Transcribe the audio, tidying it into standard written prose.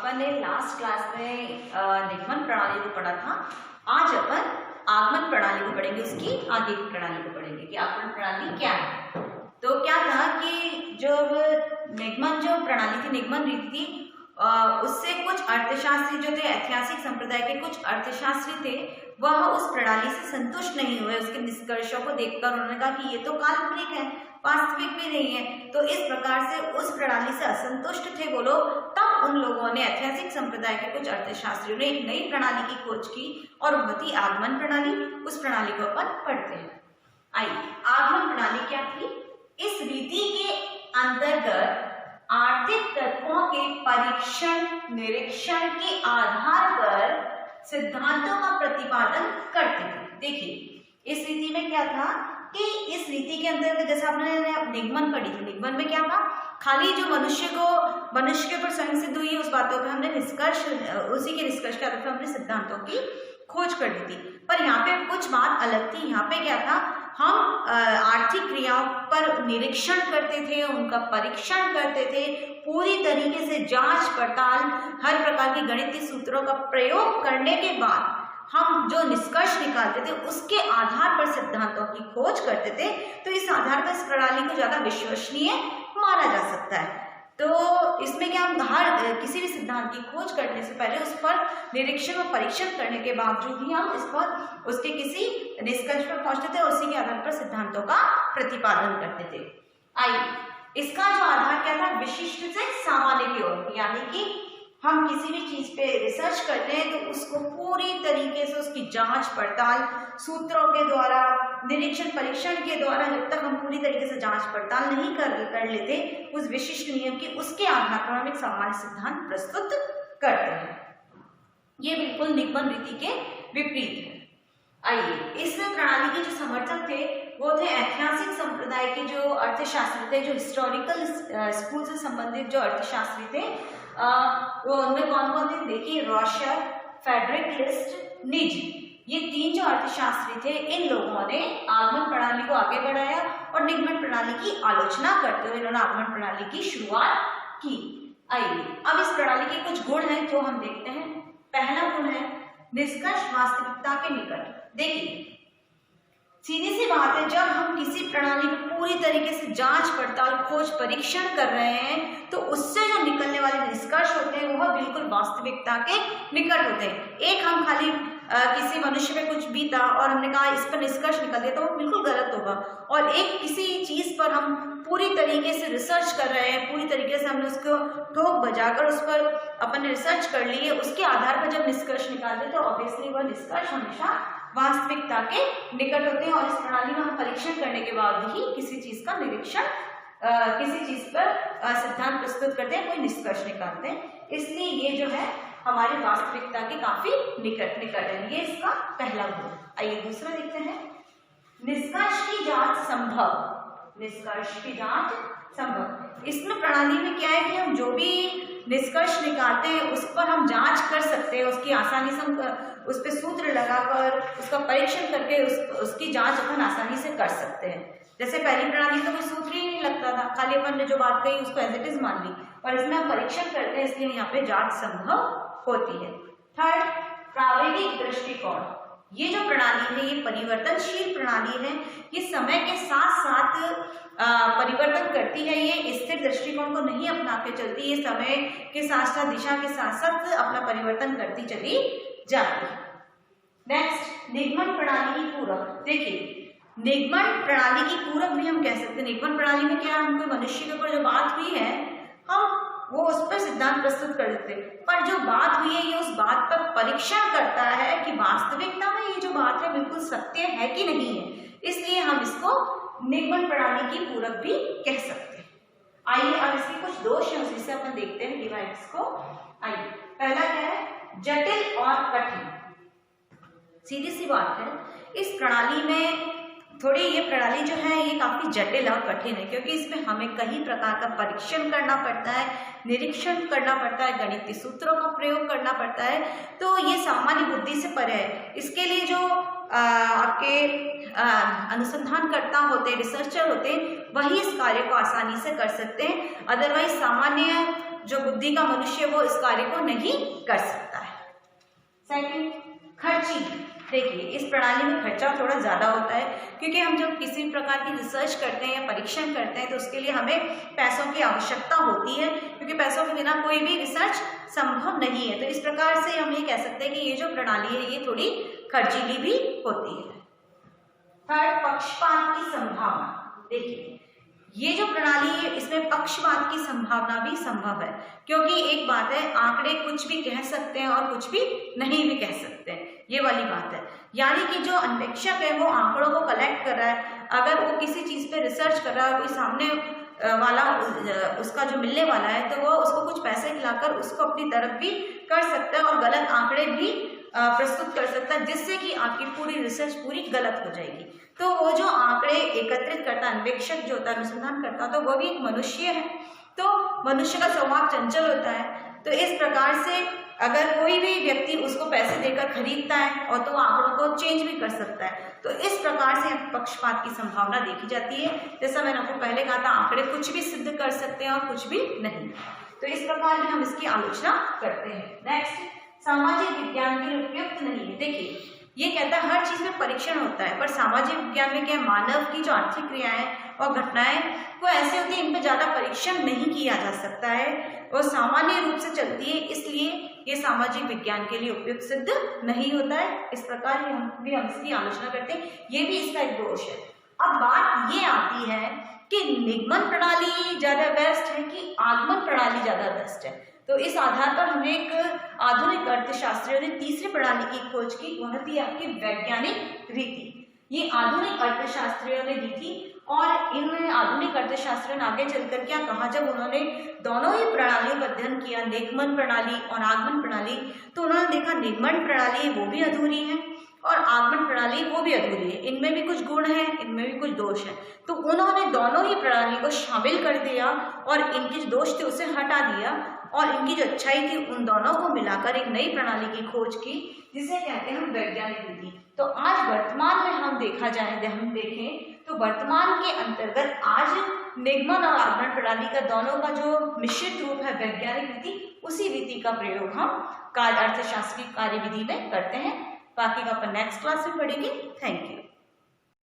अपन ने last class में निगमन प्रणाली को पढ़ा था। आज अपन आगमन प्रणाली को पढ़ेंगे, उसकी आगे की प्रणाली को पढ़ेंगे कि आगमन प्रणाली क्या है। तो क्या था कि जो निगमन जो प्रणाली थी, निगमन रीति थी, उससे कुछ अर्थशास्त्री जो थे, ऐतिहासिक संप्रदाय के कुछ अर्थशास्त्री थे, वह उस प्रणाली से संतुष्ट नहीं हुए। उसके निष्कर्षों को देखकर उन्होंने कहा कि ये तो काल्पनिक है, वास्तविक भी नहीं है। तो इस प्रकार से उस प्रणाली से असंतुष्ट थे वो लोग। तब उन लोगों ने, ऐतिहासिक संप्रदाय के कुछ अर्थशास्त्रियों ने एक नई प्रणाली की खोज की और वह थी आगमन प्रणाली। उस प्रणाली को अपन पढ़ते हैं। आइए, आगमन प्रणाली क्या थी? इस रीति के अंतर्गत आर्थिक तत्वों के परीक्षण निरीक्षण के आधार पर सिद्धांतों का प्रतिपादन करते थे। देखिए, इस रीति में क्या था कि इस रीति के अंतर्गत, जैसे आपने निगमन पढ़ी थी, निगमन में क्या था, खाली जो मनुष्य के ऊपर स्वयं सिद्ध हुई उस बातों पे हमने निष्कर्ष, उसी के निष्कर्ष के आधार पर हमने सिद्धांतों की खोज कर ली थी। पर यहाँ पे कुछ बात अलग थी। यहाँ पे क्या था, हम आर्थिक क्रियाओं पर निरीक्षण करते थे, उनका परीक्षण करते थे, पूरी तरीके से जांच पड़ताल, हर प्रकार की गणितीय सूत्रों का प्रयोग करने के बाद हम जो निष्कर्ष निकालते थे उसके आधार पर सिद्धांतों की खोज करते थे। तो इस आधार पर इस प्रणाली को ज्यादा विश्वसनीय माना जा सकता है। तो इसमें क्या, हम हर किसी भी सिद्धांत की खोज करने से पहले उस पर निरीक्षण और परीक्षण करने के बावजूद ही हम इस पर उसके किसी निष्कर्ष पर पहुंचते थे और उसी के आधार पर सिद्धांतों का प्रतिपादन करते थे। आइए, इसका जो आधार क्या था, विशिष्ट से सामान्य की ओर, यानी कि हम किसी भी चीज पे रिसर्च करते हैं तो उसको पूरी तरीके से उसकी जांच पड़ताल सूत्रों के द्वारा, निरीक्षण परीक्षण के द्वारा, जब तक हम पूरी तरीके से जांच पड़ताल नहीं कर लेते उस विशिष्ट नियम की, उसके आधार पर हम एक सामान्य सिद्धांत प्रस्तुत करते हैं। ये बिल्कुल निगमन रीति के विपरीत है। आइए, इस प्रणाली के जो समर्थक थे वो थे ऐतिहासिक संप्रदाय के जो अर्थशास्त्री थे, जो हिस्टोरिकल स्कूल से संबंधित जो अर्थशास्त्री थे। वो उनमें कौन कौन थे देखिए, रॉशर, फेडरिक लिस्ट, निज, ये तीन जो अर्थशास्त्री थे, इन लोगों ने आगमन प्रणाली को आगे बढ़ाया और निगमन प्रणाली की आलोचना करते हुए इन्होंने आगमन प्रणाली की शुरुआत की। आइए, अब इस प्रणाली के कुछ गुण हैं जो हम देखते हैं। पहला गुण है निष्कर्ष वास्तविकता के निकट। देखिए, सीधी सी बात है, जब हम किसी प्रणाली को पूरी तरीके से जांच पड़ताल, खोज, परीक्षण कर रहे हैं तो उससे जो निकलने वाले निष्कर्ष होते हैं वह बिल्कुल वास्तविकता के निकट होते हैं। एक हम खाली किसी मनुष्य में कुछ भी था और हमने कहा इस पर निष्कर्ष निकल दिया तो वो बिल्कुल गलत होगा। और एक किसी चीज पर हम पूरी तरीके से रिसर्च कर रहे हैं, पूरी तरीके से हमने उसको ठोक बजाकर उस पर अपन ने रिसर्च कर ली है, उसके आधार पर जब निष्कर्ष निकालते तो ऑब्वियसली वह निष्कर्ष हमेशा वास्तविकता के निकट होते हैं। और इस प्रणाली में हम परीक्षण करने के बाद ही किसी चीज का निरीक्षण, किसी चीज पर सिद्धांत प्रस्तुत करते हैं, कोई निष्कर्ष निकालते हैं। इसलिए ये जो है हमारी वास्तविकता के काफी निकट है। ये इसका पहला गुण। आइए, दूसरा देखते हैं, निष्कर्ष की जांच संभव। निष्कर्ष की जांच संभव, इसमें प्रणाली में क्या है कि हम जो भी निष्कर्ष निकालते हैं उस पर हम जांच कर सकते हैं, उसकी आसानी से हम उस पर सूत्र लगाकर उसका परीक्षण करके उसकी जांच अपन आसानी से कर सकते हैं। जैसे पहली प्रणाली तो कोई सूत्र ही नहीं लगता था, खाली अपन ने जो बात कही उसको एज इट इज मान ली, और इसमें हम परीक्षण करते हैं, इसलिए यहाँ पे जांच संभव होती है। थर्ड, प्रायोगिक दृष्टिकोण। ये जो प्रणाली है ये परिवर्तनशील प्रणाली है, ये समय के साथ साथ परिवर्तन करती है, ये स्थिर दृष्टिकोण को नहीं अपना के चलती, ये समय के साथ साथ, दिशा के साथ साथ अपना परिवर्तन करती चली जाती है। नेक्स्ट, निगमन प्रणाली की पूरक। देखिए, निगमन प्रणाली की पूरक भी हम कह सकते हैं। निगमन प्रणाली में क्या, हम कोई मनुष्य के ऊपर जो बात हुई है हम वो उस पर सिद्धांत प्रस्तुत कर देते, पर जो बात हुई है ये उस बात पर परीक्षण करता है कि वास्तविकता में ये जो बात है बिल्कुल सत्य है कि नहीं है। इसलिए हम इसको निगमन प्रणाली की पूरक भी कह सकते हैं। आइए, अब इसके कुछ दोष हैं उसी से अपन देखते हैं डिवाइड्स को। आइए, पहला क्या है, जटिल और कठिन। सीधी सी बात है, इस प्रणाली में थोड़ी ये प्रणाली जो है ये काफी जटिल और कठिन है, क्योंकि इसमें हमें कई प्रकार का परीक्षण करना पड़ता है, निरीक्षण करना पड़ता है, गणितीय सूत्रों का प्रयोग करना पड़ता है। तो ये सामान्य बुद्धि से परे है। इसके लिए जो आपके अनुसंधानकर्ता होते हैं, रिसर्चर होते हैं, वही इस कार्य को आसानी से कर सकते हैं। अदरवाइज सामान्य जो बुद्धि का मनुष्य वो इस कार्य को नहीं कर सकता है। सेकंड, खर्ची। देखिए, इस प्रणाली में खर्चा थोड़ा ज्यादा होता है, क्योंकि हम जब किसी प्रकार की रिसर्च करते हैं या परीक्षण करते हैं तो उसके लिए हमें पैसों की आवश्यकता होती है, क्योंकि पैसों के बिना कोई भी रिसर्च संभव नहीं है। तो इस प्रकार से हम ये कह सकते हैं कि ये जो प्रणाली है ये थोड़ी खर्चीली भी होती है। थर्ड, पक्षपात की संभावना। देखिए, ये जो प्रणाली है इसमें पक्षपात की संभावना भी संभव है, क्योंकि एक बात है, आंकड़े कुछ भी कह सकते हैं और कुछ भी नहीं भी कह सकते हैं, ये वाली बात है। यानी कि जो अन्वेषक है वो आंकड़ों को कलेक्ट कर रहा है, अगर वो किसी चीज पे रिसर्च कर रहा है, कोई सामने वाला उसका जो मिलने वाला है तो वो उसको कुछ पैसे खिलाकर उसको अपनी तरफ भी कर सकता है और गलत आंकड़े भी प्रस्तुत कर सकता है, जिससे कि आपकी पूरी रिसर्च पूरी गलत हो जाएगी। तो वो जो आंकड़े एकत्रित करता, अन्वेषक जो होता है, अनुसंधान करता, तो वो भी एक मनुष्य है। तो मनुष्य का स्वभाव चंचल होता है, तो इस प्रकार से अगर कोई भी व्यक्ति उसको पैसे देकर खरीदता है और तो आंकड़ों को चेंज भी कर सकता है। तो इस प्रकार से पक्षपात की संभावना देखी जाती है। जैसा मैंने आपको पहले कहा था, आंकड़े कुछ भी सिद्ध कर सकते हैं और कुछ भी नहीं। तो इस प्रकार भी हम इसकी आलोचना करते हैं। नेक्स्ट, सामाजिक विज्ञान के लिए उपयुक्त नहीं है। देखिए, ये कहता है हर चीज में परीक्षण होता है, पर सामाजिक विज्ञान में क्या, मानव की जो आर्थिक क्रियाएं और घटनाएं वो ऐसे होती है, इन पर ज्यादा परीक्षण नहीं किया जा सकता है, वो सामान्य रूप से चलती है, इसलिए ये सामाजिक विज्ञान के लिए उपयुक्त सिद्ध नहीं होता है। इस प्रकार हम इसकी आलोचना करते हैं, ये भी इसका एक दोष है। अब बात ये आती है कि निगमन प्रणाली ज्यादा बेस्ट है कि आगमन प्रणाली ज्यादा बेस्ट है। तो इस आधार पर हमने एक आधुनिक अर्थशास्त्रियों ने तीसरी प्रणाली की खोज की, वह थी आपकी वैज्ञानिक रीति। ये आधुनिक अर्थशास्त्रियों ने दी थी, और इन आधुनिक अर्थशास्त्रियों ने आगे चलकर क्या कहा, जब उन्होंने दोनों ही प्रणालियों का अध्ययन किया, निगमन प्रणाली और आगमन प्रणाली, तो उन्होंने देखा निगमन प्रणाली वो भी अधूरी है और आगमन प्रणाली वो भी अधूरी है, इनमें भी कुछ गुण है, इनमें भी कुछ दोष है। तो उन्होंने दोनों ही प्रणाली को शामिल कर दिया और इनके जो दोष थे उसे हटा दिया, और इनकी जो अच्छाई थी उन दोनों को मिलाकर एक नई प्रणाली की खोज की, जिसे कहते हैं हम वैज्ञानिक विधि। तो आज वर्तमान में हम देखें तो वर्तमान के अंतर्गत आज निगमन और आगमन प्रणाली का दोनों का जो मिश्रित रूप है वैज्ञानिक विधि, उसी विधि का प्रयोग हम अर्थशास्त्र की कार्यविधि में करते हैं। बाकी का अपन नेक्स्ट क्लास में पढ़ेंगे। Thank you.